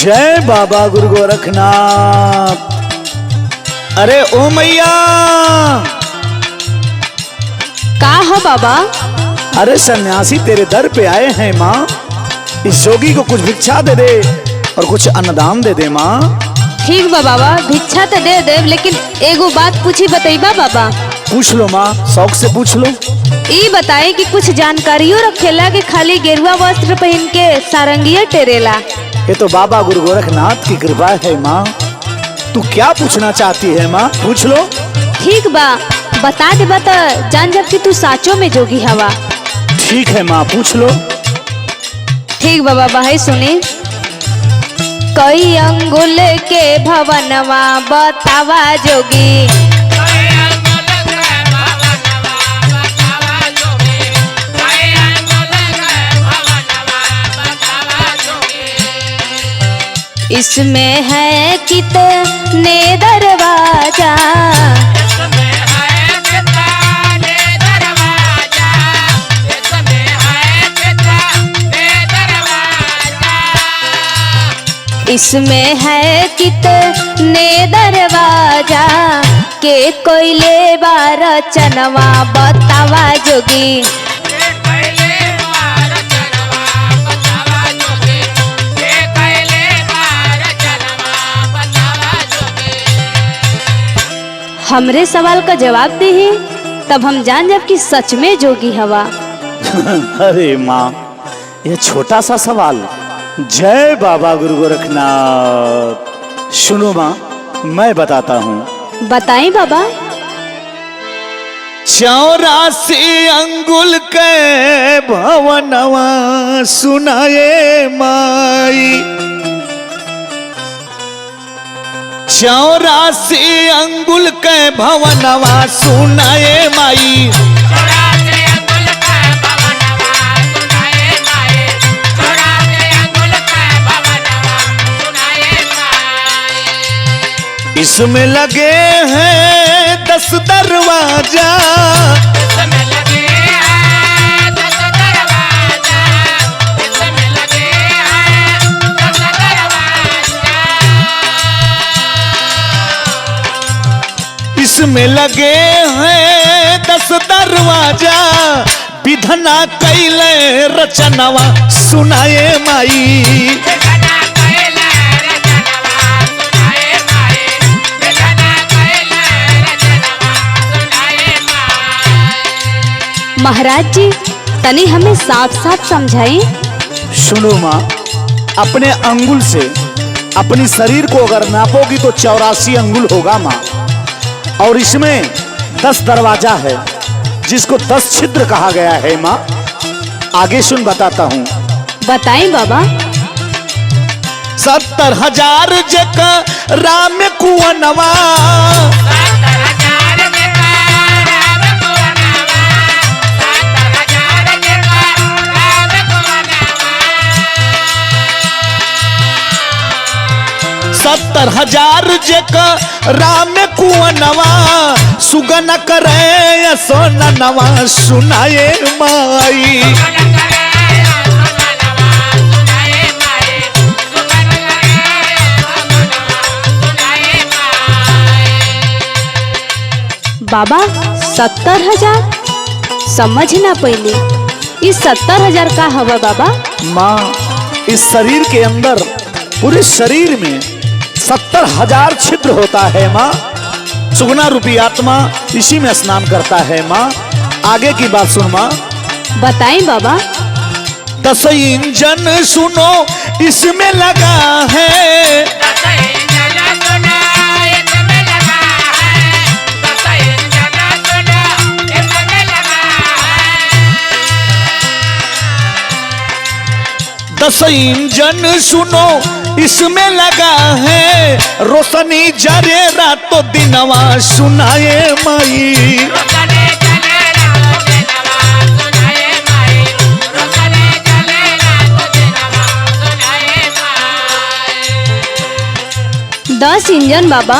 जय बाबा गुरु गोरखनाथ। अरे ओ मैया। का हो बाबा? अरे सन्यासी तेरे दर पे आए हैं माँ, इस जोगी को कुछ भिक्षा दे दे और कुछ अन्नदान दे दे माँ। ठीक बा बाबा, भिक्षा तो दे दे, लेकिन एगो बात पूछी बतईबा बाबा। पूछ लो माँ, शौक से पूछ लो। ई बताए कि कुछ जानकारियों रखेला कि खाली गेरुआ वस्त्र पहन के सारंगिया टेरेला? ये तो बाबा गुरु गोरखनाथ की कृपा है माँ। तू क्या पूछना चाहती है माँ, पूछ लो। ठीक बा, बता दे बता, जान जब कि तू साचो में जोगी हवा। ठीक है माँ, पूछ लो। ठीक बा बाबा, है सुनी। कई अंगुल के भवनवा बतावा जोगी, इसमें है कितने दरवाजा, इसमें है कितने दरवाजा, के कोयले बार चनवा बतावा जोगी। हमरे सवाल का जवाब दे ही तब हम जान जब कि सच में जोगी हवा। अरे माँ, ये छोटा सा सवाल। जय बाबा गुरु गोरखनाथ। सुनो माँ, मैं बताता हूँ। बताएं बाबा। 84 अंगुल के भवनवा सुनाए माई, 84 अंगुल के भवनवा सुनाए माई, इसमें लगे हैं 10 दरवाजा, इसमें लगे हैं 10 दरवाजा, विधना कैले रचनवा सुनाए माई, महाराज जी तनी हमें साफ साफ समझाई। सुनो माँ, अपने अंगुल से अपनी शरीर को अगर नापोगी तो 84 अंगुल होगा माँ, और इसमें 10 दरवाजा है जिसको 10 छिद्र कहा गया है माँ। आगे सुन, बताता हूँ। बताएं बाबा। 70,000 जका राम कुवनवा, 70,000 जका राम कुवनवा, सुगन करे सोननवा सुनाए माई, बाबा 70,000 समझ ना पहले, इस 70,000 का हवा बाबा? माँ, इस शरीर के अंदर, पूरे शरीर में 70,000 छिद्र होता है माँ। सुगना रूपी आत्मा इसी में स्नान करता है माँ। आगे की बात सुन माँ। बताएं बाबा। 10 इंजन सुनो इसमें लगा है, 10 इंजन सुनो इसमें लगा है, रोशनी जरे रातों दिनवा सुनाए माई, दस इंजन बाबा,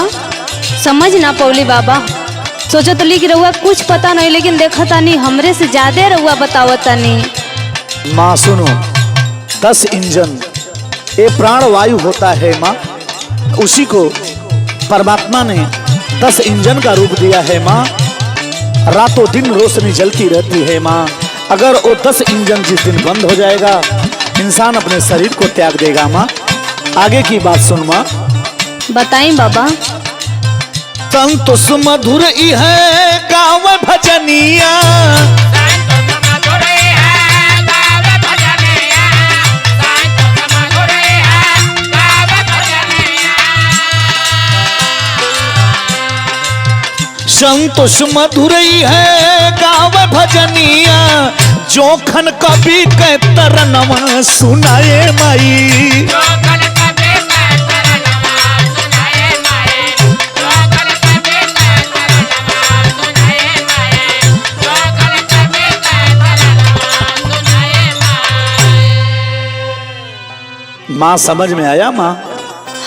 समझ ना पौली बाबा। सोचो तो लिख रहुआ कुछ पता नहीं, लेकिन देखा तानी हमरे से ज्यादा रहुआ बतावत तानी। माँ सुनो, 10 इंजन ये प्राण वायु होता है माँ, उसी को परमात्मा ने 10 इंजन का रूप दिया है माँ। रातों दिन रोशनी जलती रहती है माँ। अगर वो 10 इंजन जिस दिन बंद हो जाएगा, इंसान अपने शरीर को त्याग देगा माँ। आगे की बात सुन माँ। बताई बाबा। संतोष मधुर ई है गाँव भजनिया, संतोष मधुर ई है गाँव भजनिया, जोखन कभी के तरनवा सुनाए माई। माँ समझ में आया माँ?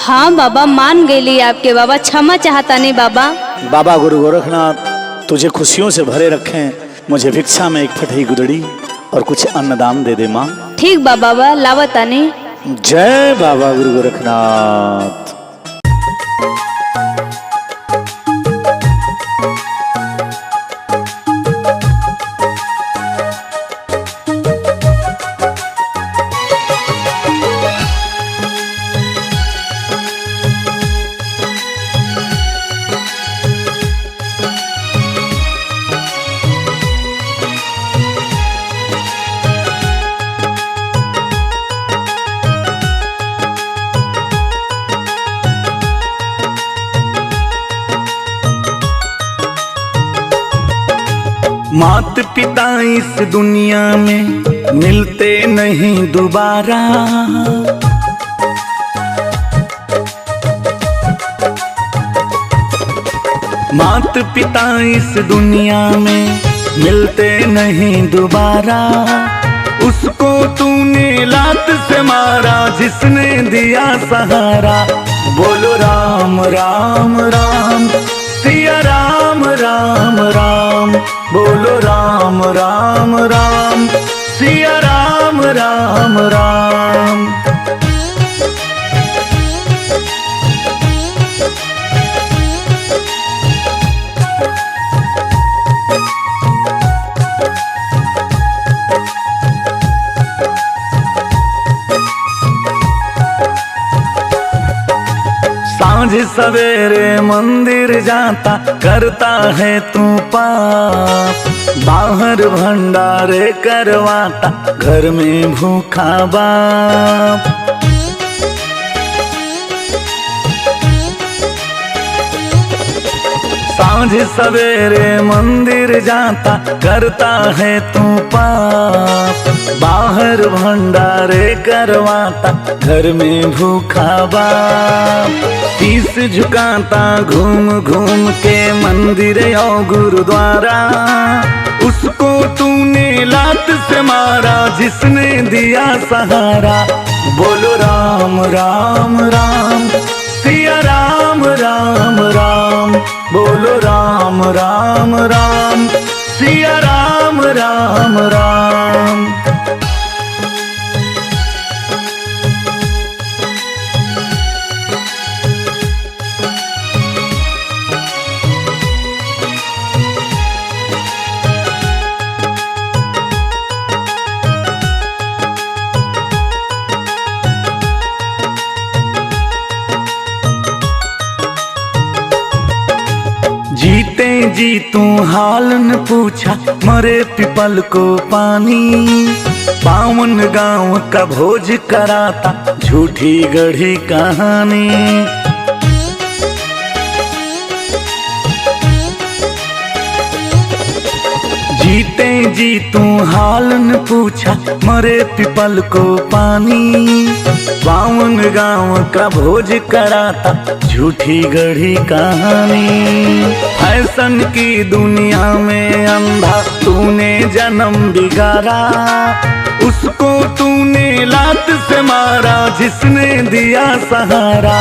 हाँ बाबा, मान गई आपके बाबा, क्षमा चाहता नहीं बाबा। बाबा गुरु गोरखनाथ तुझे खुशियों से भरे रखें। मुझे भिक्षा में एक फटी गुदड़ी और कुछ अन्नदान दे दे माँ। ठीक बाबा, लावता नहीं। जय बाबा गुरु गोरखनाथ। मात पिता इस दुनिया में मिलते नहीं दोबारा, मात पिता इस दुनिया में मिलते नहीं दोबारा। उसको तूने लात से मारा जिसने दिया सहारा। बोलो राम राम राम, सिया राम राम राम। बोलो राम राम राम, सिया राम राम राम। सांझ सवेरे मंदिर जाता करता है तू पाप। बाहर भंडारे करवाता घर में भूखा बाप। सांझ सवेरे मंदिर जाता करता है तू पाप। बाहर भंडारे करवाता घर में भूखा बाप। शीश झुकाता घूम घूम के मंदिर और गुरुद्वारा। उसको तूने लात से मारा जिसने दिया सहारा। बोलो राम राम राम, सिया राम राम राम। बोलो राम राम राम, सिया राम राम राम। जीते जी तू हाल न पूछा, मरे पिपल को पानी। पावन गांव का भोज कराता झूठी गढ़ी कहानी। जीते जी तू हाल न पूछा, मरे पिपल को पानी। पावन गांव का भोज कराता झूठी गढ़ी कहानी। फैशन की दुनिया में अंधा तूने जन्म बिगाड़ा। उसको तूने लात से मारा जिसने दिया सहारा।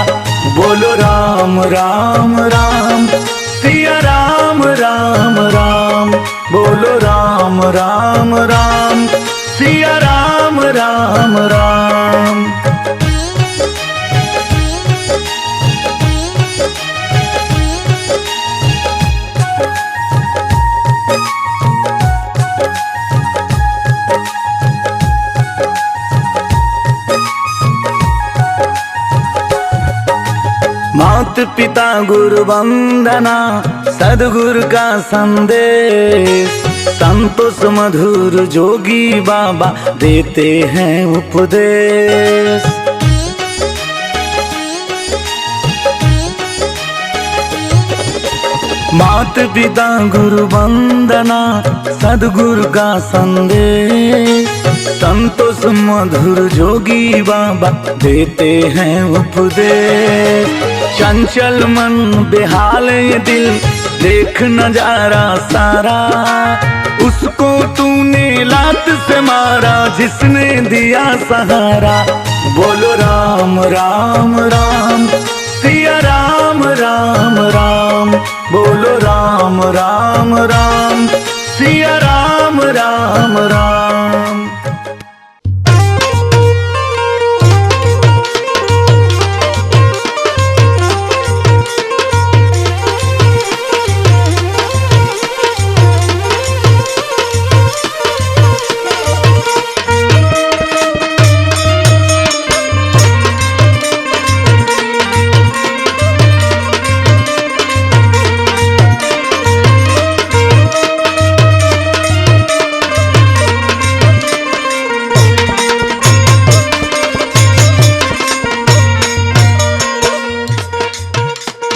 बोलो राम राम राम, सिया राम राम राम। बोलो राम राम राम, सिया राम राम राम। मात पिता गुरु वंदना सदगुरु का संदेश, संतोष मधुर जोगी बाबा देते हैं उपदेश। मात पिता गुरु वंदना सदगुरु का संदेश, संतोष मधुर जोगी बाबा देते हैं उपदेश। चंचल मन बेहाल ये दिल देख नजारा सारा, उसको तूने लात से मारा जिसने दिया सहारा। बोलो राम राम राम सिया राम राम राम, बोलो राम राम राम सिया राम राम राम।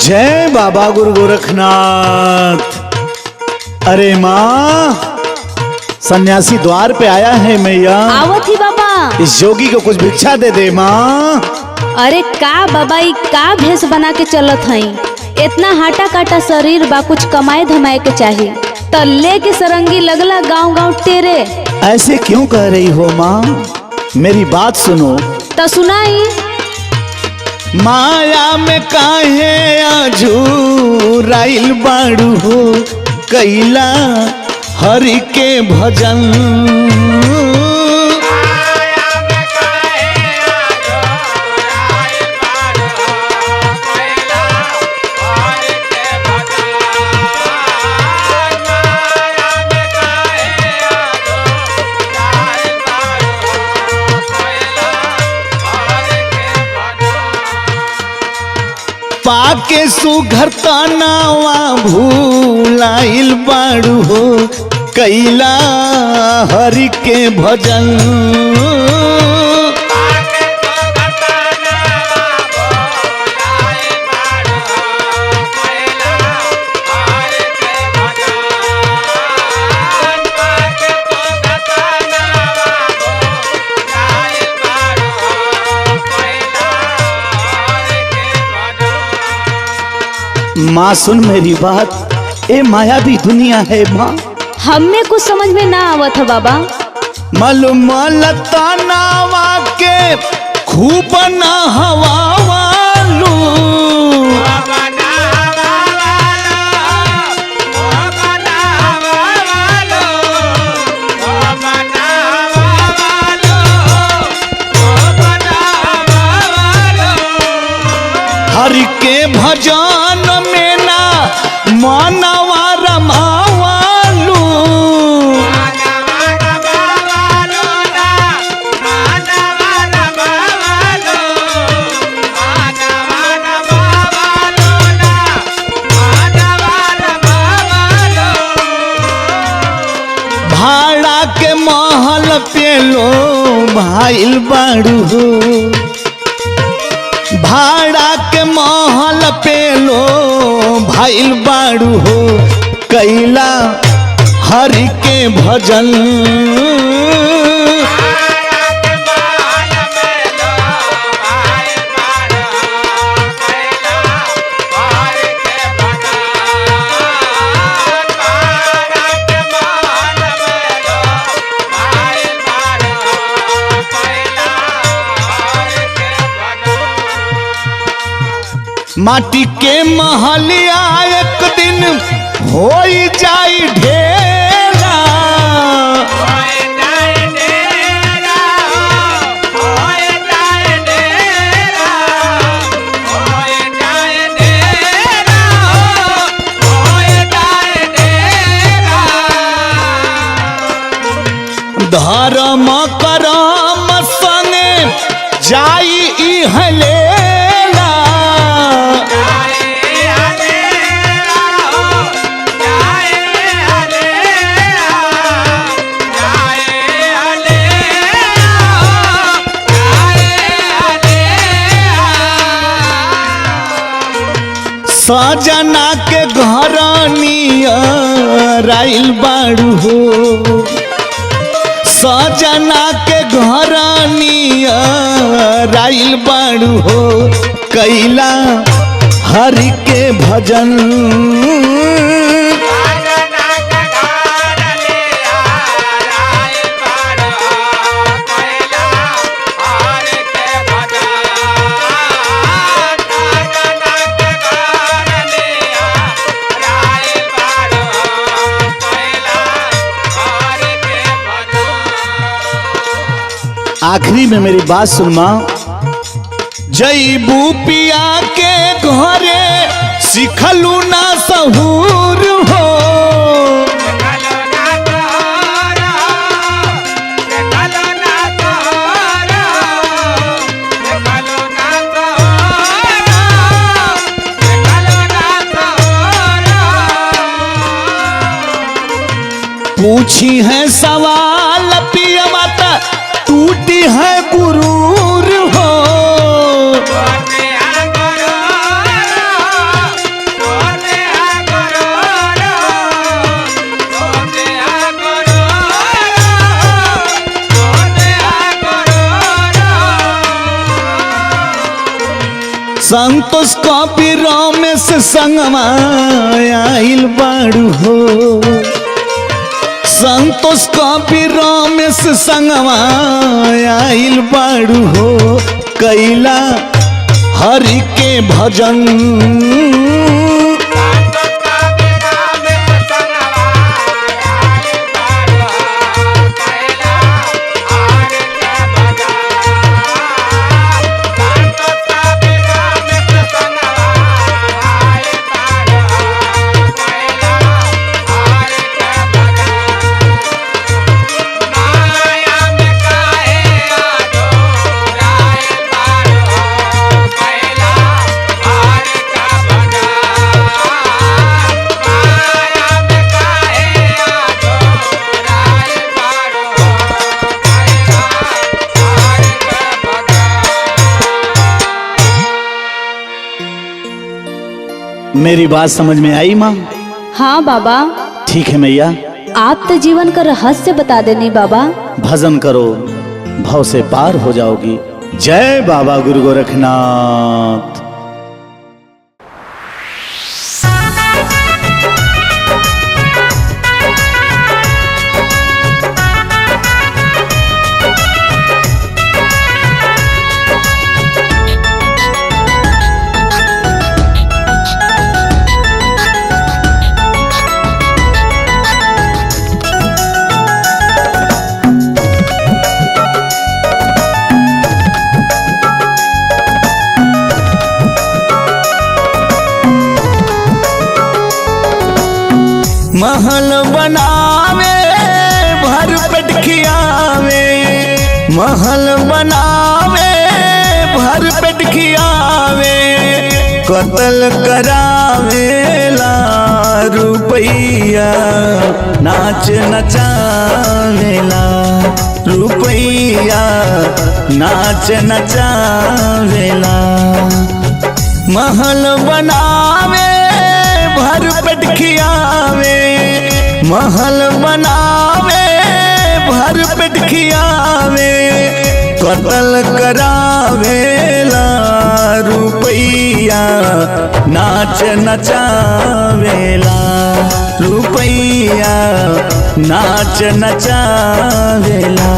जय बाबा गुरु गोरखनाथ। अरे माँ, सन्यासी द्वार पे आया है मैया। आवत ही बाबा। इस जोगी को कुछ भिक्षा दे दे माँ। अरे का बाबा, ई का भेष बना के चलत हई? इतना हाटा काटा शरीर बा, कुछ कमाए धमाए के चाहिए। तो लेके सरंगी लगला गांव गांव टेरे। ऐसे क्यों कह रही हो माँ? मेरी बात सुनो। तो सुनाई। माया में काहे आजूराइल बाड़ू हो, कैला हरि के भजन। पाके सुघर तनावा भूलाइल बाड़ू हो, कैला हरि के भजन। माँ सुन मेरी बात, ए माया भी दुनिया है माँ। हमें कुछ समझ में ना आवत है बाबा। मलमल तनावा के खूब ना हवा वालू, हरि के भजन में ना मानवा रमावालू। भाड़ा के महल पे लो भाइल बाड़ू हो, भाड़ा के महल पे लो भाइल बाड़ू हो, कैला हरि के भजन। माटी के महलिया एक दिन हो जाई ढेरा, धर्म करम संगे जाई इहलेला। सजना के घर नियराइल बाड़ू हो, सजना के घर नियराइल बाड़ू हो, कैला हरि के भजन। आखिरी में मेरी बात सुनमा, जईबू पिया के घरे सिखलू ना सहूर हो, पूछी है सवाल पिया माता टूटी है गुरूर हो, संतोष कबीर रमेश संगमा आइल बाड़ू हो, संतोष कबीर रमेश संगमा आइल बाड़ू हो, कैला हरि के भजन। मेरी बात समझ में आई माँ? हाँ बाबा। ठीक है मैया, आप तो जीवन का रहस्य बता देनी बाबा। भजन करो, भव से पार हो जाओगी। जय बाबा गुरु गोरखनाथ। महल बनावे भर पेट खियावे, महल बनावे भर पेट खियावे, कत्ल करावेला रुपैया नाच नचावेला, रुपैया नाच नचावेला। महल बनावे भर पेट खियावे, महल बनावे भर पेट खियावे, कत्ल करावेला रुपैया नाच नचावेला, रुपैया नाच नचावेला।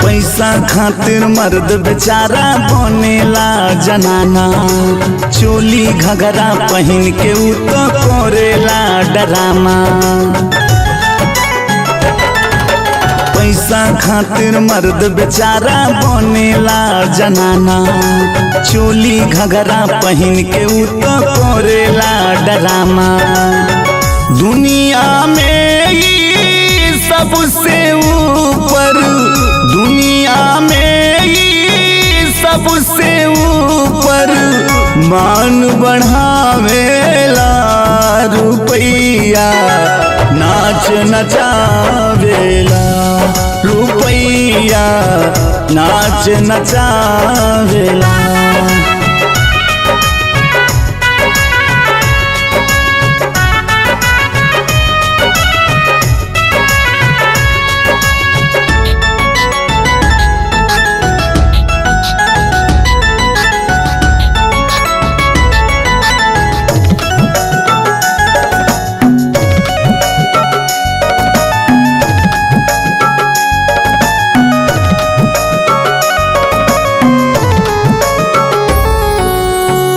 पैसा खातिर मर्द बेचारा बनेला जनाना, चोली घघरा पहन के उ तो करेला डरामा। पैसा खातिर मर्द बेचारा बनेला जनाना, चोली घघरा पहन के उ तो करेला डरामा। दुनिया में सबसे ऊपर दुनिया में ई सबसे ऊपर मान बढ़ावेला रुपैया नाच नचावेला रुपैया नाच नचावेला।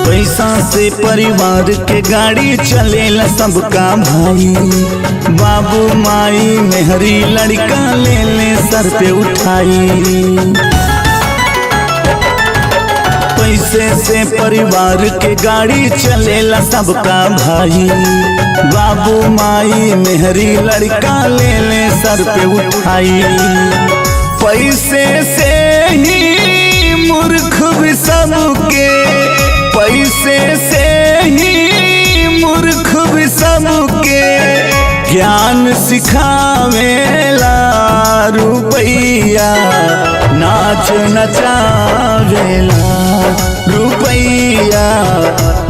पैसा से परिवार के गाड़ी चलेला सबका भाई, बाबू माई मेहरी लड़का ले ले सर पे उठाई। पैसे से परिवार के गाड़ी चलेला सबका भाई, बाबू माई मेहरी लड़का ले ले सर पे उठाई। पैसे से ही मूर्ख भी सबके, पैसे से ही मूर्ख भी सबके ज्ञान सिखावेला रुपैया नाच नचावेला रुपैया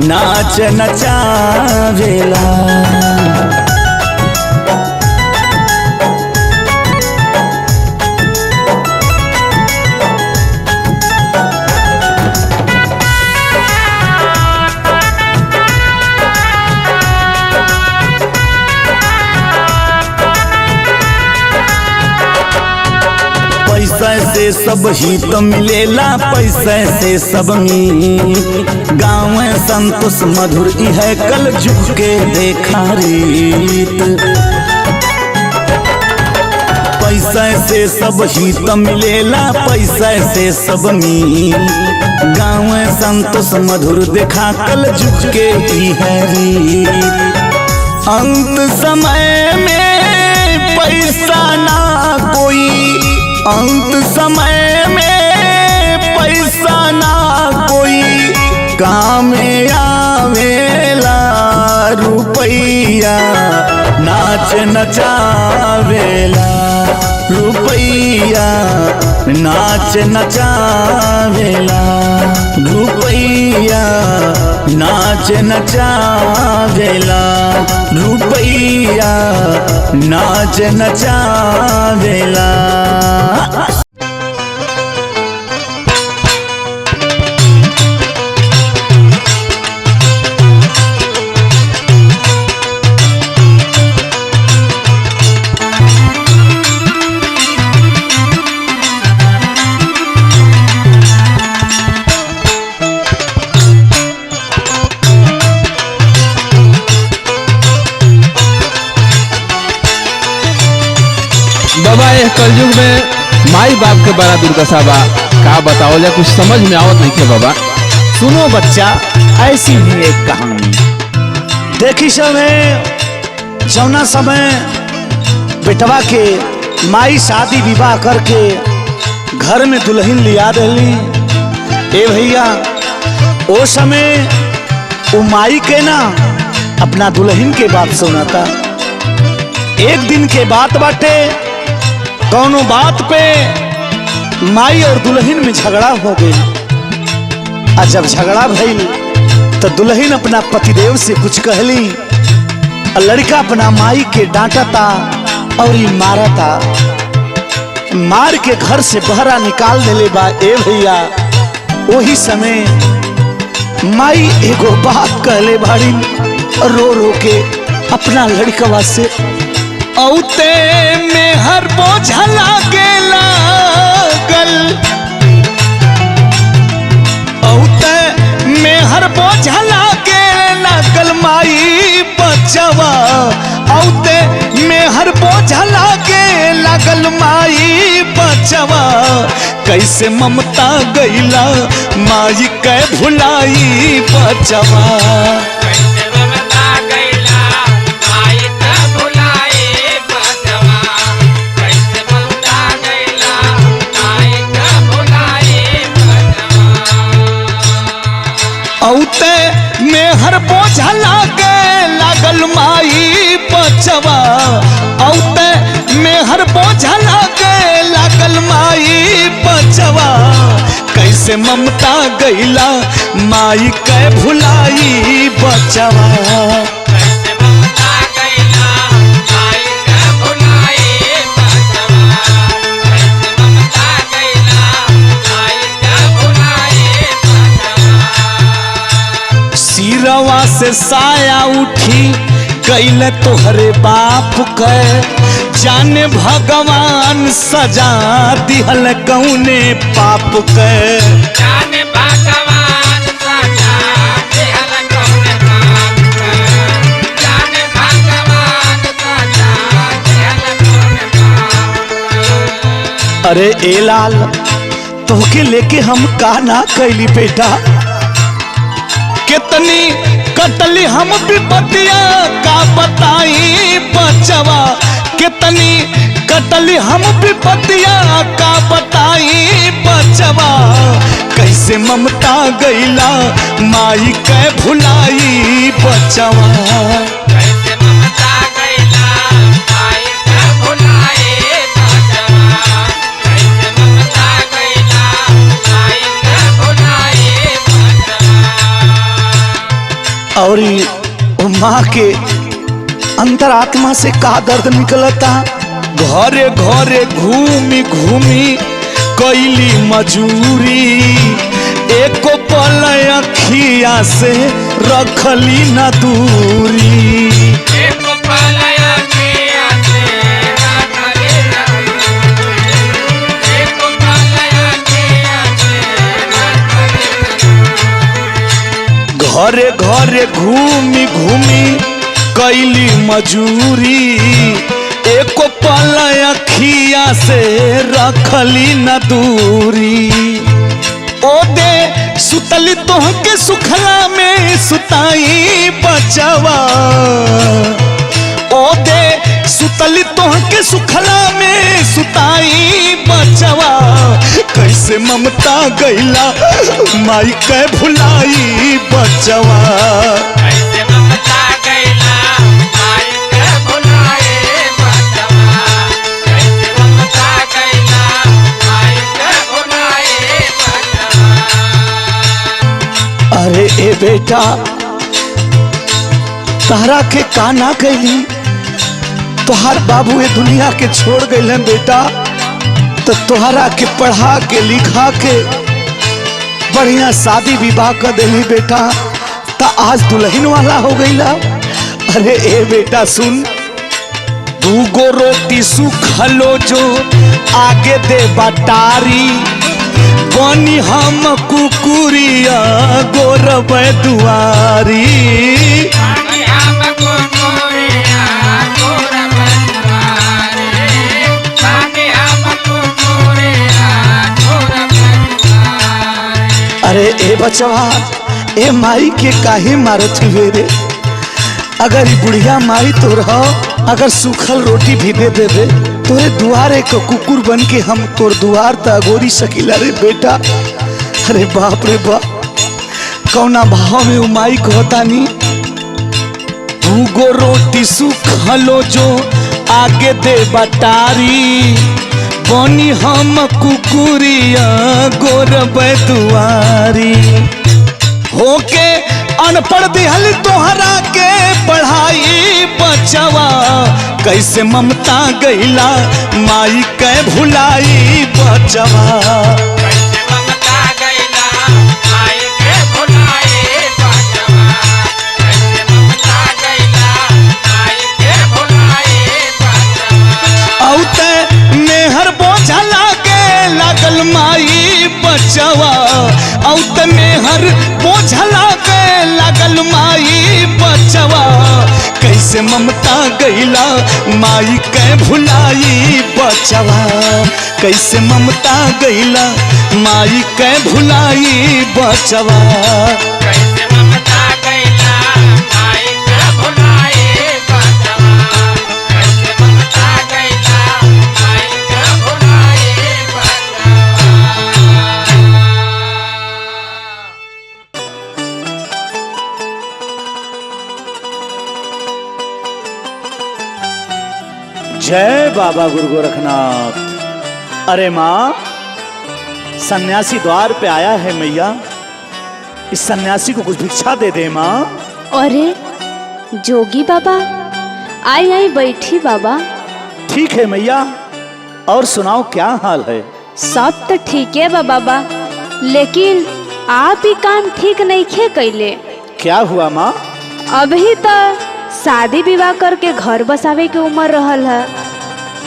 नाच नचावेला। पैसा से सब ही तो मिलेला, पैसा से सब गाँव संतोष मधुर है कल झुके देखा रीत। पैसा से सब ही तो मिलेला, पैसा से सब गाँव संतोष मधुर देखा कल झुके है रीत। अंत समय में पैसा ना कोई, अंत समय में पैसा ना कोई काम आवेला रुपैया नाच नचावेला रुपैया नाच नचावेला रुपैया नाच नचावेला रुपैया नाच नचावेला। बाबा यह कलयुग में माई बाप के बड़ा दुर्दशा बा, का बताओ जा कुछ समझ में आवत नहीं के बाबा। सुनो बच्चा, ऐसी ही एक कहानी देखी समय जौना समय बेटवा के माई शादी विवाह करके घर में दुल्हन लिया दली। ए भैया ओ समय वो माई के ना अपना दुल्हन के बात सुनाता। एक दिन के बात बाटे, दोनों बात पे माई और दुल्हन में झगड़ा हो गई। और जब झगड़ा भइल तो दुल्हन अपना पतिदेव से कुछ कहली, और लड़का अपना माई के डांटता और ही मारता। मार के घर से बहरा निकाल देले बा। ए भैया वही समय माई एगो बात कहले बाड़ी, रो रो के अपना लड़कवा से, औते में हर बोझा लागे लागल, औते में हर बोझा लागे लागल माई बचवा, औते में हर बोझा लागे लागल माई बचवा। कैसे ममता गईला माई के भुलाई बचवा, कैसे ममता गईला माई कै भुलाई बचवा। सिरवा से साया उठी गईल तोहरे बाप के, जाने भगवान सजा दिहल कौने पाप के। जाने भगवान सजा दिहल कौने पाप के, जाने भगवान सजा दिहल कौने पाप के। अरे ए लाल तोहके लेके हम का ना कैली बेटा, कितनी कटली हम विपतिया का बताई बचवा। कितनी कटली हम विपतिया का बताई बचवा। कैसे ममता गईला माई कै भुलाई बचवा। कैसे ममता गईला माई कै भुलाई बचवा। कैसे ममता गईला माई कै भुलाई बचवा। और माँ के अंतरात्मा से का दर्द निकलता। घरे घरे घूमी घूमी कैली मजूरी, एको पल अखिया से रखली न दूरी। एक पल अखिया से रखली न दूरी, एक पल अखिया से रखली न दूरी। घरे घरे घूमी घूमी कैली मजूरी, एको पल अखिया से रखली न दूरी। ओ दे सुतली तोहके सुखला में सुताई बचवा। ओ दे सुतली तोहके सुखला में सुताई बचवा। कैसे ममता गईला माई कै भुलाई बचवा। कैसे ममता गईला माई कै भुलाई बचवा। कैसे ममता गईला माई कै भुलाई बचवा। अरे ए बेटा तहरा के का ना कैली, तोहार बाबू ये दुनिया के छोड़ गए बेटा, तो तोहरा के पढ़ा के लिखा के बढ़िया शादी विवाह कर देली बेटा, ता आज दुल्हन वाला हो गईला। अरे ए बेटा सुन, दूगो रोटी सुखलो जो आगे दे बटारी, बनी हम कुकुरिया गोरब दुआरी। पानी हमको मोरिया गोरब दुआरी, पानी हमको मोरिया गोरब दुआरी। अरे ए बचवा ए माई के काहे मारत हुए रे। अगर ये बुढ़िया माई तो रहो, अगर सूखल रोटी भी दे देवे तोरे दुआरे को कुकुर बन के हम तोर दुआर त अगोरी सकीला रे बेटा। अरे बाप रे बाप, कौना भाव में उमाई कहतानी। दूगो रोटी सुखलो जो आगे दे बटारी, बनी हम कुकुरिया गोरब दुआरी। होके अनपढ़ दिहल तोहरा के पढ़ाई बचवा। कैसे ममता गईला माई कै भुलाई बचवा। कैसे ममता गईला माई कै भुलाई बचवा। कैसे ममता गईला माई कै भुलाई बचवा। औते मेहर बोझा लागे लागल माई बचवा। औते मेहर बोझा लागे लागल माई बचवा। कैसे ममता गईला माई कै भुलाई बचवा। कैसे ममता गईला माई कै भुलाई बचवा। कैसे ममता गईला माई कै भुलाई बचवा। कैसे ममता गईला माई कै भुलाई बचवा। जय बाबा गुरु गोरखनाथ। अरे माँ सन्यासी द्वार पे आया है मैया, इस सन्यासी को कुछ भिक्षा दे दे माँ। अरे जोगी बाबा, आई आई बैठी बाबा। ठीक है मैया, और सुनाओ क्या हाल है? सब तो ठीक है बाबा, लेकिन आप ही काम ठीक नहीं खे कैले। क्या हुआ माँ? अभी तो शादी विवाह करके घर बसावे के उम्र रहल है,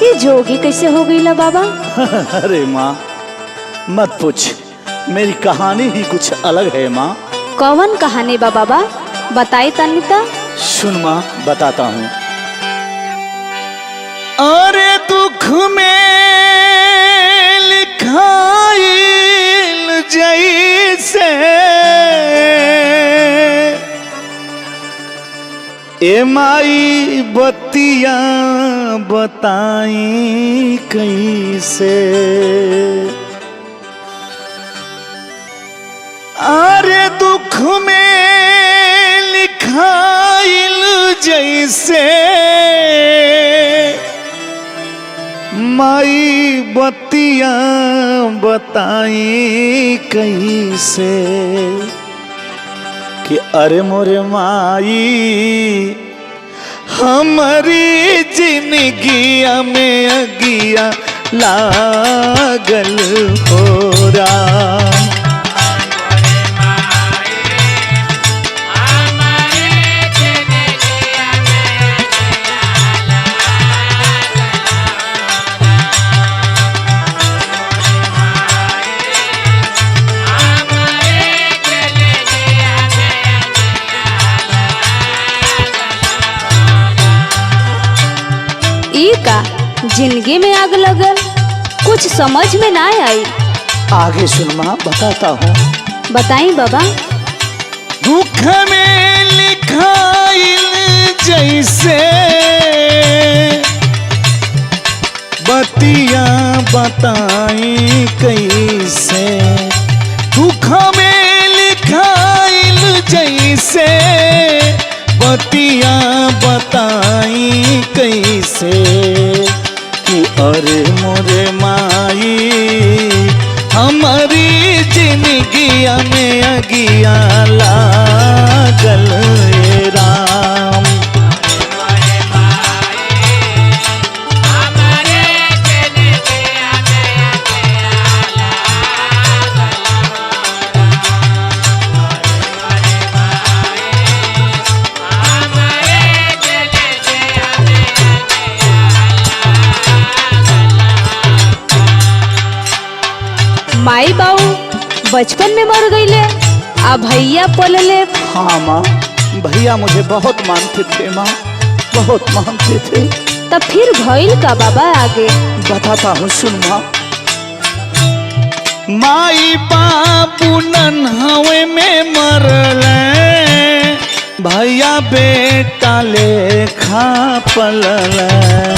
ये जोगी कैसे हो गई बाबा? अरे माँ मत पूछ, मेरी कहानी ही कुछ अलग है माँ। कौन कहानी बाबा, बताई तनी ता। सुन माँ, बताता हूँ। अरे दुख में लिखाइल जैसे ए माई बतिया बताई कैसे। अरे दुख में लिखाइल जैसे माई बतिया बताई कैसे कि अरे मोरे माई हमारी जिंदगिया में अगिया लागल हो राम। का जिंदगी में आग लगल, कुछ समझ में ना आई। आगे सुन माँ, बताता हूँ। बताई बाबा। दुख में लिखाइल जैसे बतिया बताई कैसे। दुख में लिखाइल जैसे बतिया बताई कैसे कि अरे मोरे माई हमारी जिंदगिया में अगिया लागल ए राम। माई बाऊ बचपन में मर गईले, आ भैया पलले। हाँ माँ, भैया मुझे बहुत मानते थे माँ, बहुत मानते थे। तब फिर भइल का बाबा? आगे बताता हूँ, सुन माँ। माई बापू नन्हावे में मरले, भैया बेटा लेखा पलले।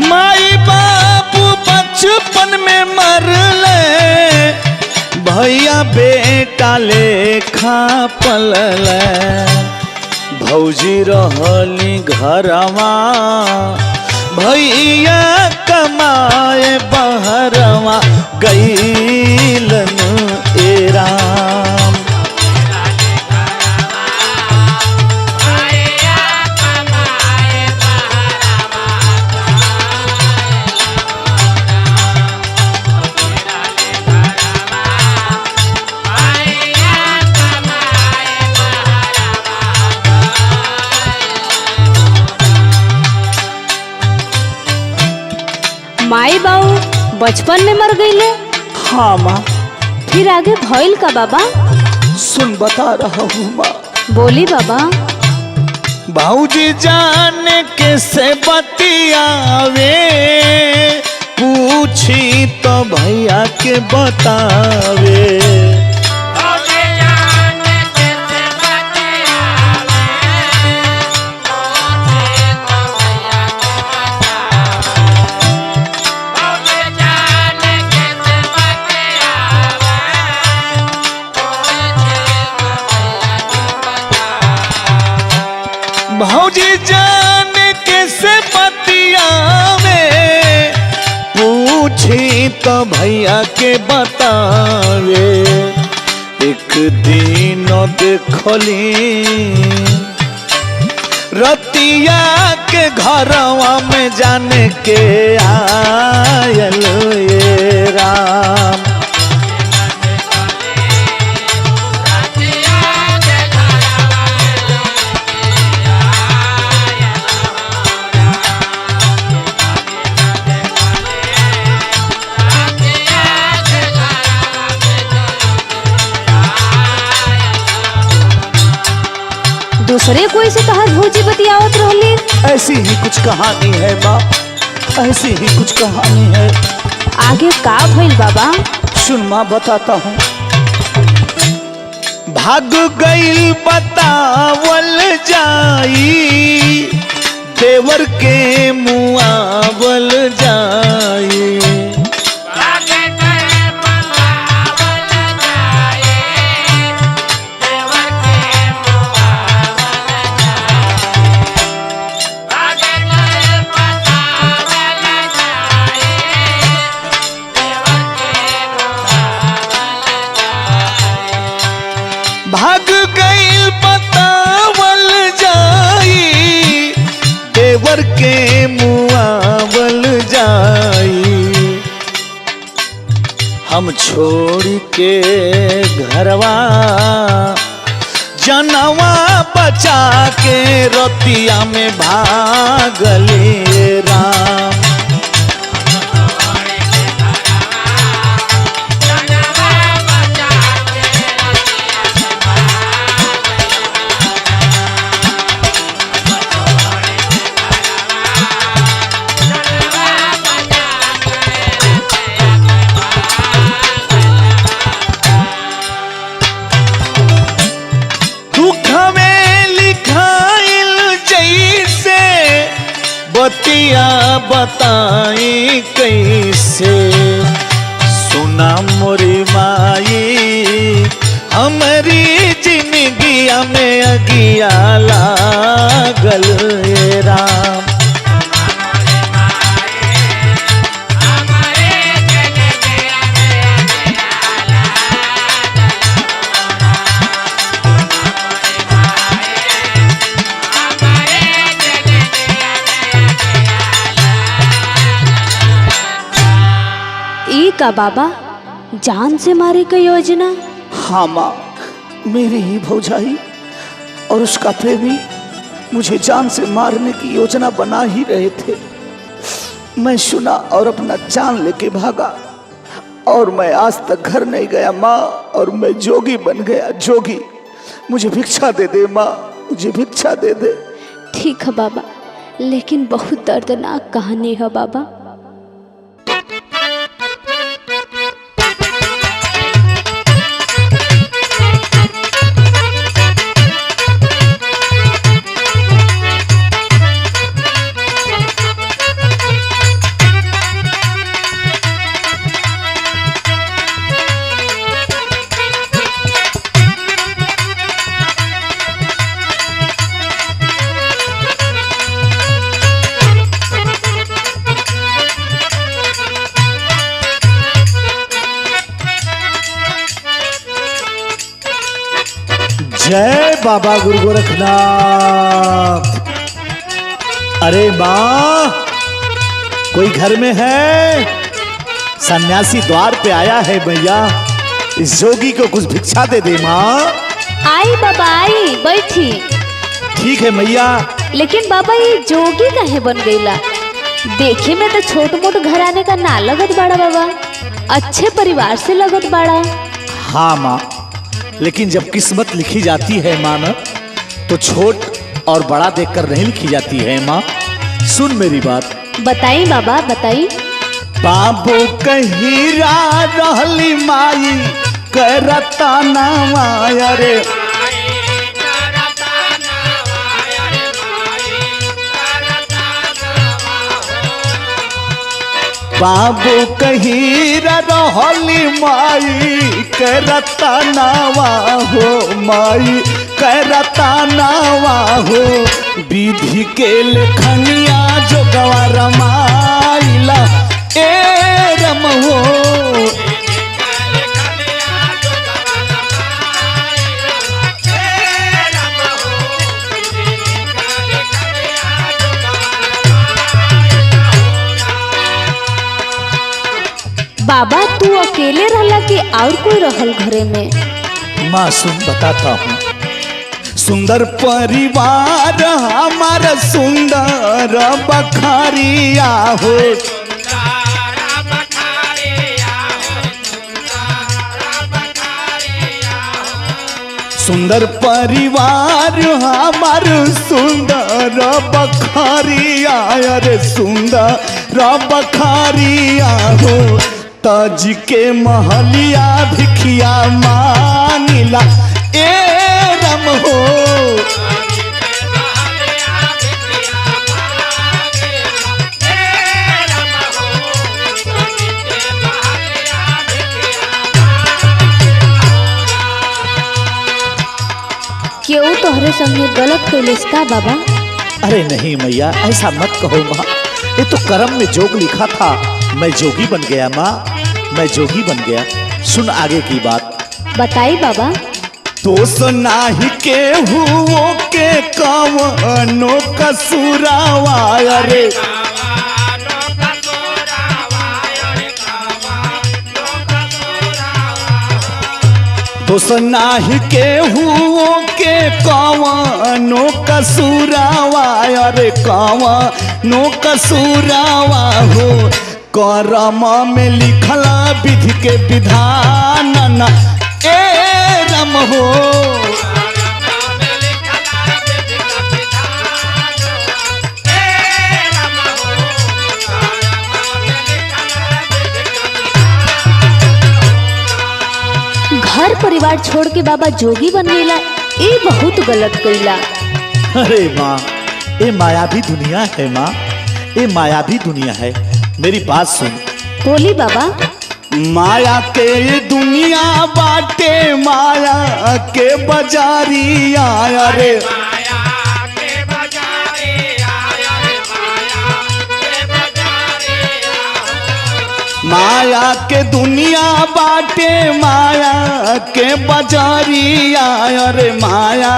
माई बापू बचपन में मरले, भैया बेटा लेखा पलले। भौजी रहली घरवा, भैया कमाए बहरवा गईलन ए राम। माई बाऊ बचपन में मर गईले? हाँ माँ। फिर आगे भइल का बाबा? सुन, बता रहा हूँ माँ। बोली बाबा। भाऊजी जाने कैसे बतियावे, पूछी तो भैया के बतावे। भौजी जान कैसे बतिया में पूछी तो भैया के बतावे। एक दिन देखली रतिया के घरवा में जाने के आयल ये राम। दूसरे कोई से तहर भौजी बतियावत रहली? ऐसी ही कुछ कहानी है माँ, ऐसी ही कुछ कहानी है। आगे का भइल बाबा? सुन माँ बताता हूँ। भाग गईल बतावल जाई, देवर के मुआवल जाई। भाग गईल बतावल जाई, देवर के मुआवल जाई। हम छोड़ के घरवा जनवा बचा के रतिया में भागले राम। बतिया बताई कैसे सुना मोरी माई, हमारी जिंदगिया में अगिया लागल ये राम। का बाबा जान से मारे का योजना? हाँ माँ, मेरी ही भौजाई और उसका प्रेमी मुझे जान से मारने की योजना बना ही रहे थे। मैं सुना और अपना जान लेके भागा और मैं आज तक घर नहीं गया माँ, और मैं जोगी बन गया जोगी। मुझे भिक्षा दे दे माँ, मुझे भिक्षा दे दे। ठीक है बाबा, लेकिन बहुत दर्दनाक कहानी है बाबा। जय बाबा गुरु गोरखनाथ। अरे माँ, कोई घर में है? सन्यासी द्वार पे आया है भैया, इस जोगी को कुछ भिक्षा दे दे माँ। आई बाबा आई, बैठी। ठीक है मैया। लेकिन बाबा ये जोगी काहे बन गईला? देखे में तो छोट मोट घराने का ना लगत बाड़ा बाबा, अच्छे परिवार से लगत बाड़ा। हाँ माँ, लेकिन जब किस्मत लिखी जाती है माँ न, तो छोट और बड़ा देखकर नहीं लिखी जाती है माँ। सुन मेरी बात। बताई बाबा बताई। बाबू कहीरा रहली माई करता नावा रे, बाबू कहीरा रहली माई करता नावा हो, माई करता नावा हो। विधि के लेखनिया जो गवार माइला ए रम हो। बाबा तू अकेले रहला कि और कोई रहल घरे में? माँ सुन बताता हूँ। सुंदर परिवार हमारा सुंदर बखारिया हो। सुंदर परिवार हमार सुंदर बखारिया, अरे सुंदर बखारिया हो। तज के महलिया भिखिया मानिला ए रम हो। केहू तोहरे संगे गलत कैलेस का बाबा? अरे नहीं मैया ऐसा मत कहो माँ, ये तो कर्म में जोग लिखा था। मैं जोगी बन गया माँ, मैं जोगी बन गया। सुन आगे की बात। बताई बाबा। दोष नाही के हुओ के कवनो कसूरावा, अरे दोष नाही के हुओ के कवनो कसूरावा, अरे कवनो कसूरावा हो। करम में लिखला विधि के विधान न ए रम हो। घर परिवार छोड़ के बाबा जोगी बन गईला, ये बहुत गलत कईला। अरे माँ ये मायावी दुनिया है माँ, ये मायावी दुनिया है। मेरी बात सुन। बोली बाबा। माया के ये दुनिया बाटे, माया के बाजारिया, अरे माया के दुनिया बाटे, माया के बाजारिया, अरे माया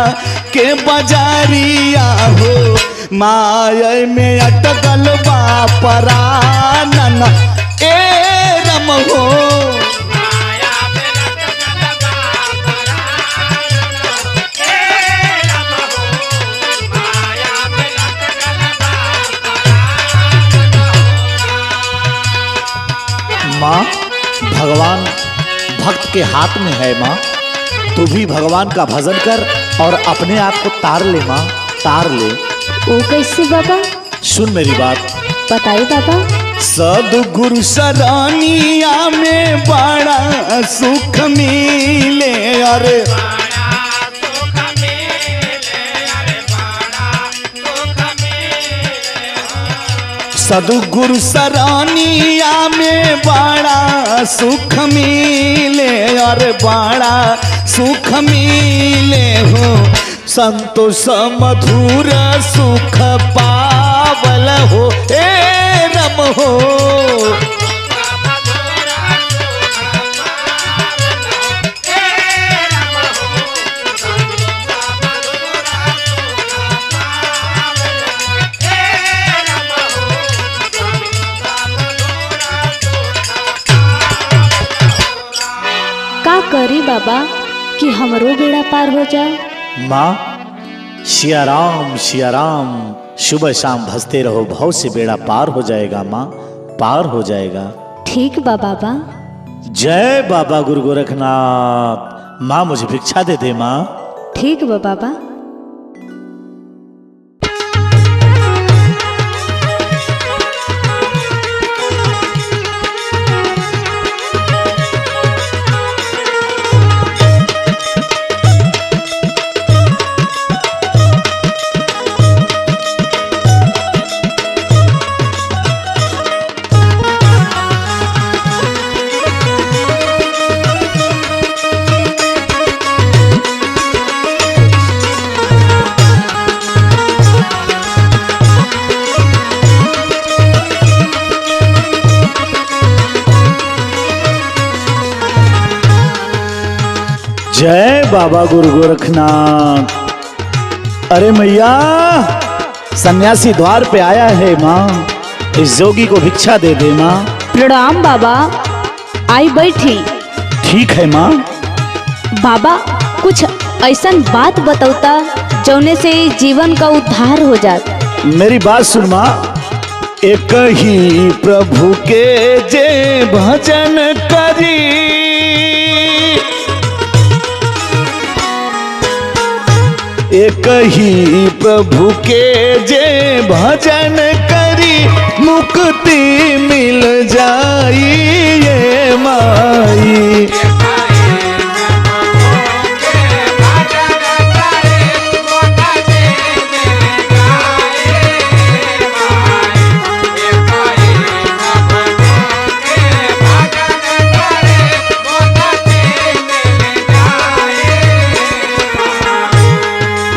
के बाजारिया हो। माया में अटकल बा परानन ए रम हो। माँ भगवान भक्त के हाथ में है माँ, तू भी भगवान का भजन कर और अपने आप को तार ले माँ, तार ले। वो कैसे बाबा? सुन मेरी बात। बताई बाबा। सदगुरु सरानिया में बड़ा सुख मिले, अरे सदगुरु सरानिया में बड़ा सुख मिले, अरे बड़ा सुख मिले हो। संतोष मधुर सुख पावल हो ए रम हो। का करी बाबा कि हमरो बेड़ा पार हो जाए? माँ सिया राम सुबह शाम भजते रहो, भाव से बेड़ा पार हो जाएगा माँ, पार हो जाएगा। ठीक बा बाबा। जय बाबा गुरु गोरखनाथ। माँ मुझे भिक्षा दे दे माँ। ठीक बा बाबा। जय बाबा गुरु गोरखनाथ। अरे मैया, सन्यासी द्वार पे आया है माँ, इस जोगी को भिक्षा दे दे माँ। प्रणाम बाबा, आई बैठी। ठीक है माँ। बाबा कुछ ऐसन बात बतौता जौने से जीवन का उद्धार हो जात। मेरी बात सुन माँ। एक ही प्रभु के जे भजन करी, एक ही प्रभु के जे भजन करी, मुक्ति मिल जाई ये माई।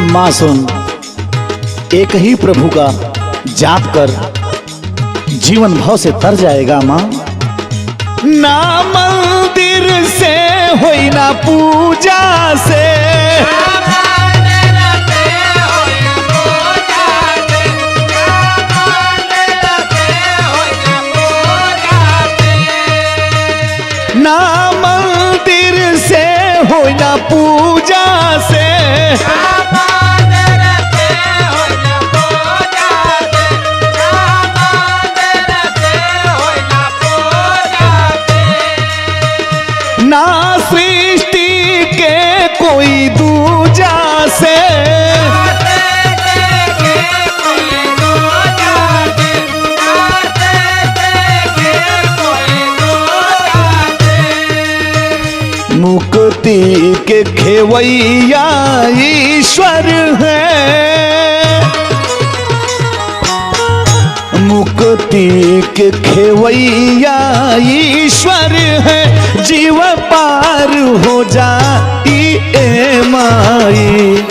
माँ सुन, एक ही प्रभु का जाप कर, जीवन भाव से तर जाएगा माँ। ना मंदिर से होई ना पूजा से, ना मंदिर से होई ना पूजा से, ना सृष्टि के कोई दूजा से, मुक्ति के खेवैया ईश्वर है, मुक्ति के खेवैया ईश्वर है, जीव पार हो जाई ए माई।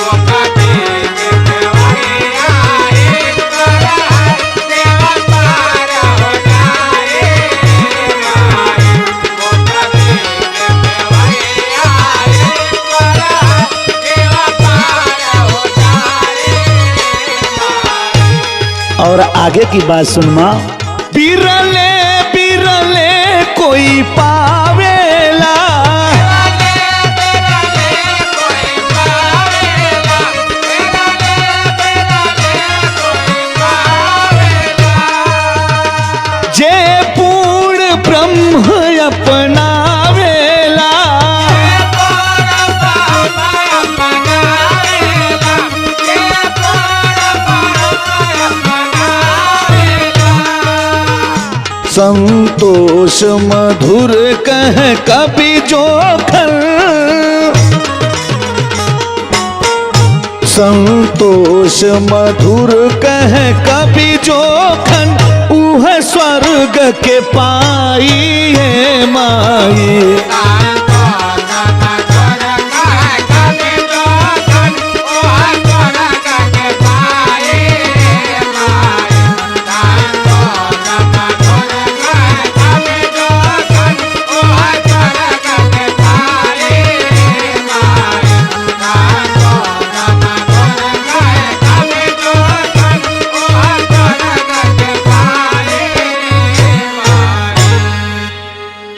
और आगे की बात सुन माँ। बिरले बिरले कोई पावेला, जे पूर्ण ब्रह्म अपनावेला, संतोष मधुर कह कभी जोखन, संतोष मधुर कह कभी जोखन, उह स्वर्ग के पाई है माई।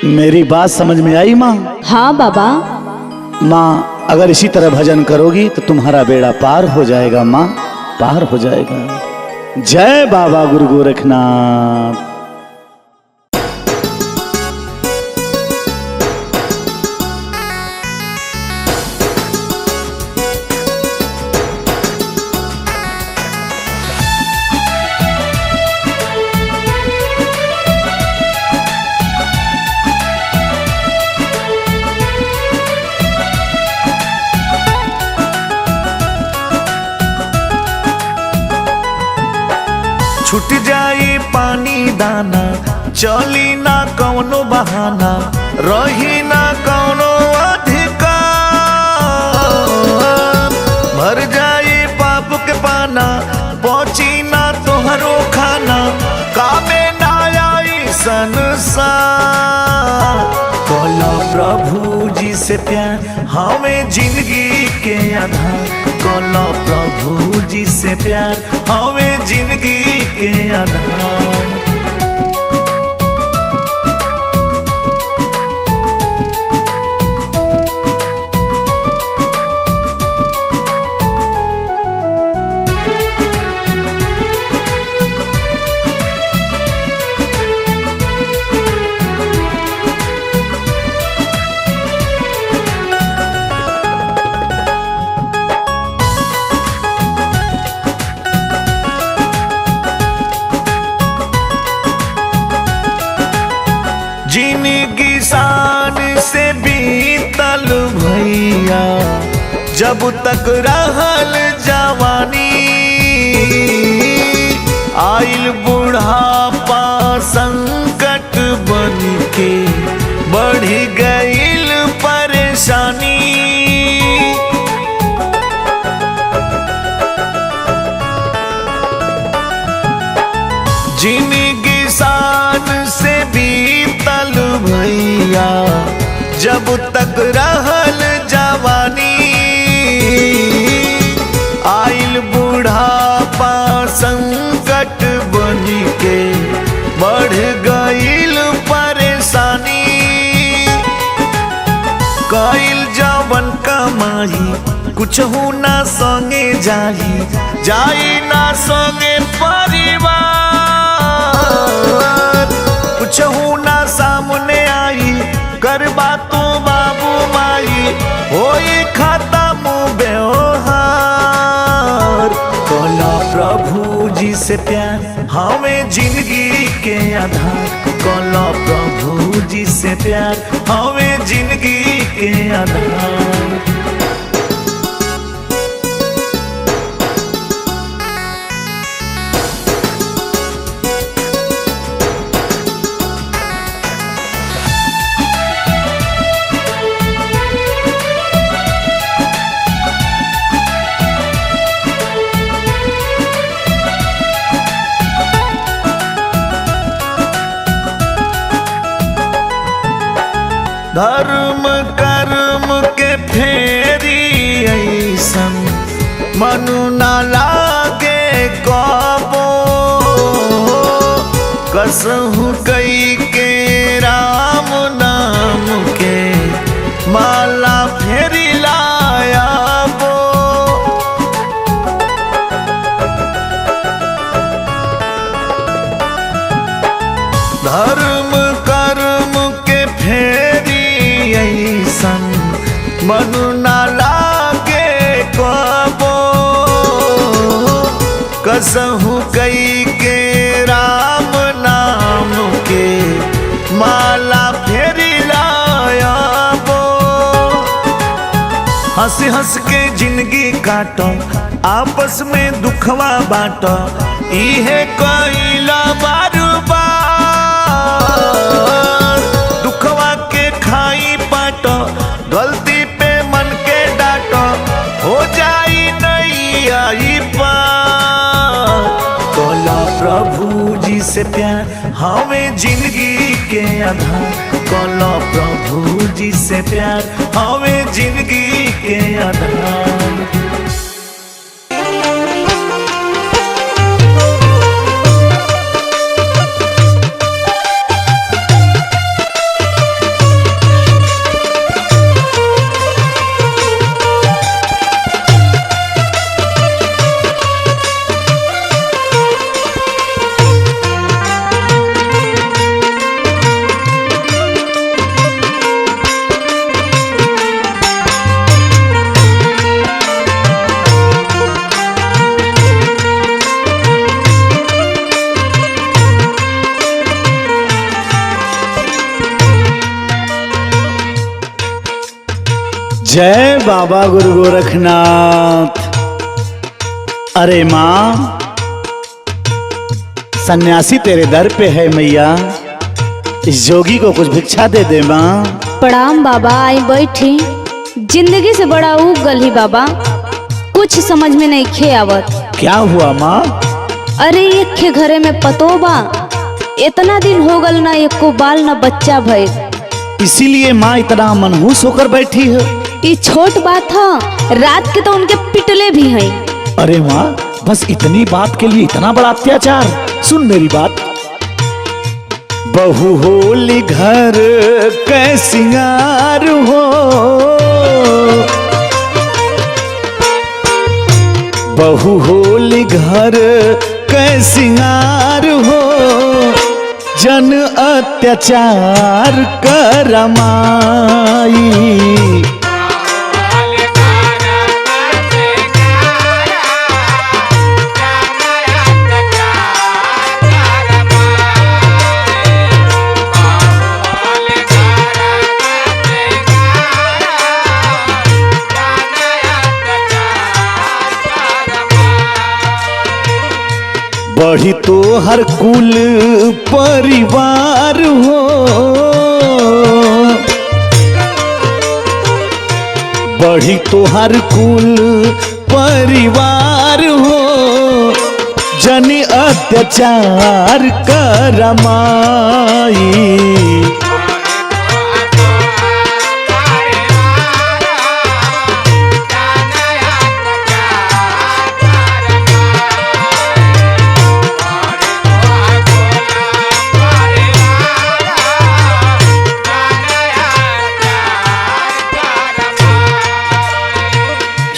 मेरी बात समझ में आई माँ? हाँ बाबा। माँ अगर इसी तरह भजन करोगी तो तुम्हारा बेड़ा पार हो जाएगा माँ, पार हो जाएगा। जय बाबा गुरु गोरखनाथ। छूट जाई पानी दाना, चली ना कौनो बहाना, रही ना कौनो अधिकार, भर जाई पाप के पाना, पहुंची ना तोहरो खाना, कामे ना आई संसार। बोलो प्रभु जी से प्यार हमें जिंदगी के आधार कलो प्रभु जी से प्यार हमें जिंदगी के आधार। जिंदगी शान से बीतल भैया जब तक रहल जवानी आइल बुढ़ापा संकट बन के बढ़ गइल परेशानी। जिंदगी शान से बीतल भैया जब तक रहल जवानी आइल बुढ़ापा संकट बन के बढ़ गइल परेशानी। कइल जवन कमाई कुछ हो ना संगे जाई ना संगे परिवार कुछ हो ना सामने आई करबा तो बाबू माई होई खत्म व्यवहार। कलो प्रभु जी से प्यार हमें जिंदगी के आधार कलो प्रभु जी से प्यार हमें जिंदगी के आधार। धर्म कर्म के फेरी ऐसन मनु ना लागे कबो कसहु कई के राम नाम के माला फेरी लायाबो। धर्म कर्म के फेरी ऐसन मनु ना लागे कबो कसहु कई के राम नाम के माला फेरी लायाबो। हंस हंस के जिंदगी काटो आपस में दुखवा बाटो इहे कइला बार बार दुखवा के खाई पाटो गलती पे मन के डाटो हो जाई नहीं आई पार। कलो प्रभु जी से प्यार हमें जिंदगी के आधार कलो प्रभु जी से प्यार हमें जिंदगी के आधार। जय बाबा गुरु गोरखनाथ। अरे माँ सन्यासी तेरे दर पे है मैया, इस जोगी को कुछ भिक्षा दे दे माँ। प्रणाम बाबा, आई बैठी। जिंदगी से बड़ा उग गल ही बाबा, कुछ समझ में नहीं खे आवत। क्या हुआ माँ? अरे एक के घरे में पतो बा, इतना दिन हो गल ना एको बाल ना बच्चा भइल। इसीलिए माँ इतना मनहूस होकर बैठी है। ये छोट बात है, रात के तो उनके पिटले भी हैं। अरे माँ, बस इतनी बात के लिए इतना बड़ा अत्याचार? सुन मेरी बात। बहू होली घर कै सिंगार हो, बहू होली घर कै सिंगार हो, जन अत्याचार करमाई। बढ़ी तो हर कुल परिवार हो, बढ़ी तो हर कुल परिवार हो, जन अत्याचार करमाई।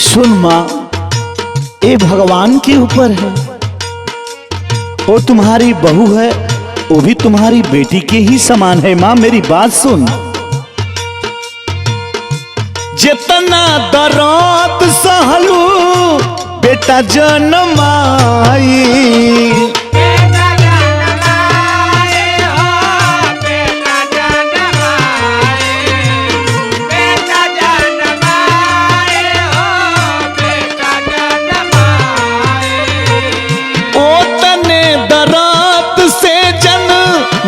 सुन माँ, ये भगवान के ऊपर है। वो तुम्हारी बहू है, वो भी तुम्हारी बेटी के ही समान है। माँ मेरी बात सुन। जितना दर्द सहलू बेटा जन्माई,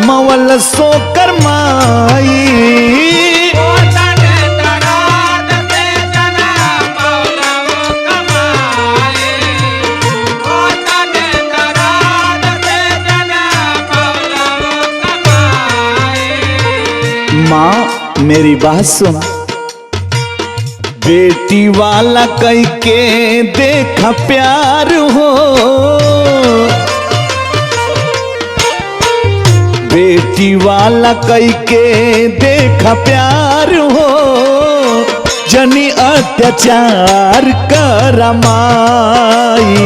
मवल सो करमाई। माँ मेरी बात सुन। बेटी वाला कई के देखा प्यार हो, बेटी वाला कई के देखा प्यार हो, जनी अत्याचार करमाई।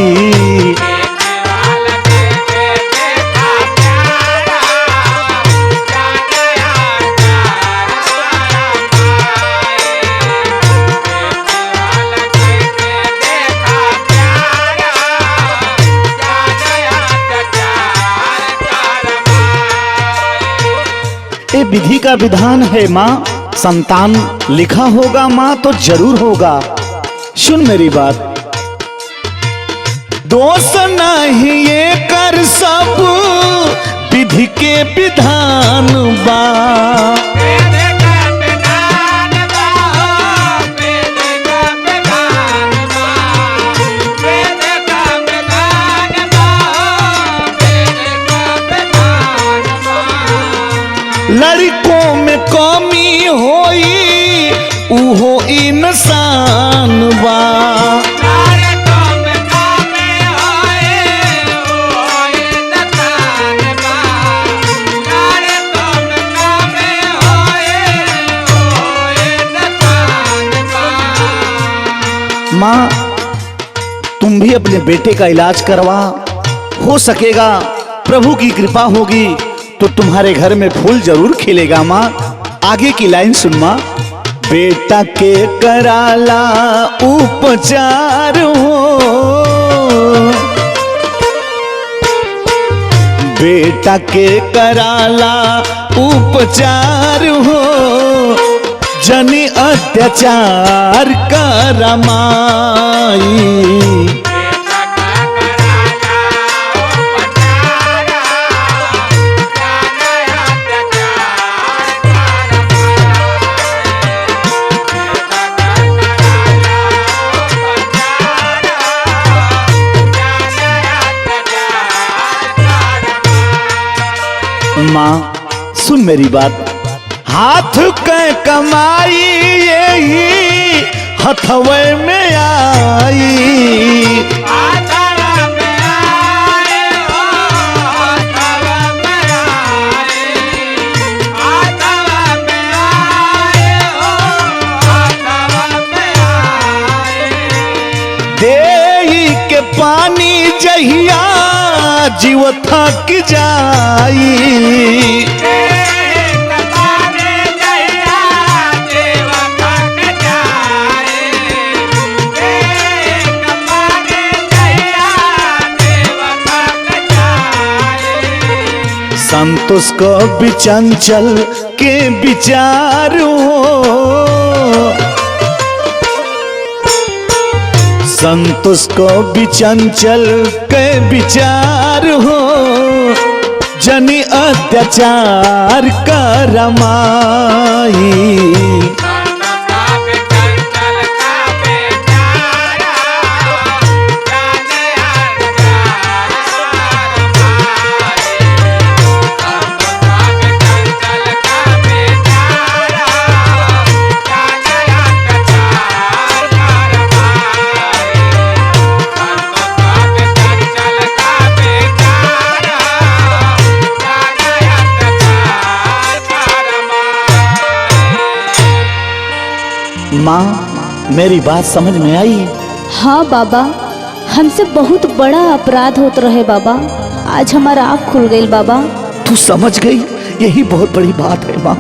ये विधि का विधान है माँ। संतान लिखा होगा माँ तो जरूर होगा। सुन मेरी बात। दोष नहीं ये कर सब विधि के विधान बा, लड़कों में कमी होई उहो इंसान बा, माँ तुम भी अपने बेटे का इलाज करवा। हो सकेगा प्रभु की कृपा होगी तो तुम्हारे घर में फूल जरूर खिलेगा माँ। आगे की लाइन सुन माँ। बेटा के कराला उपचार हो, बेटा के कराला उपचार हो, जनी अत्याचार करमाई। माँ सुन मेरी बात। हाथ के कमाई यही हथवे में आई। आधारा में आए हो, आधारा में आए, आधारा में आए हो, आधारा में आए। देही के पानी जहिया जीव थक जाई। एक बारे जहिया देव थक जाए, एक बारे जहिया देव थक जाए। संतोष को बिचंचल के विचारो, संतोष को बिचंचल के विचार हो, जनी अत्याचार करमाई। माँ, मेरी बात समझ में आई? हाँ बाबा, हमसे बहुत बड़ा अपराध होत रहे बाबा। आज हमारा आँख खुल गई बाबा। तू समझ गई, यही बहुत बड़ी बात है माँ।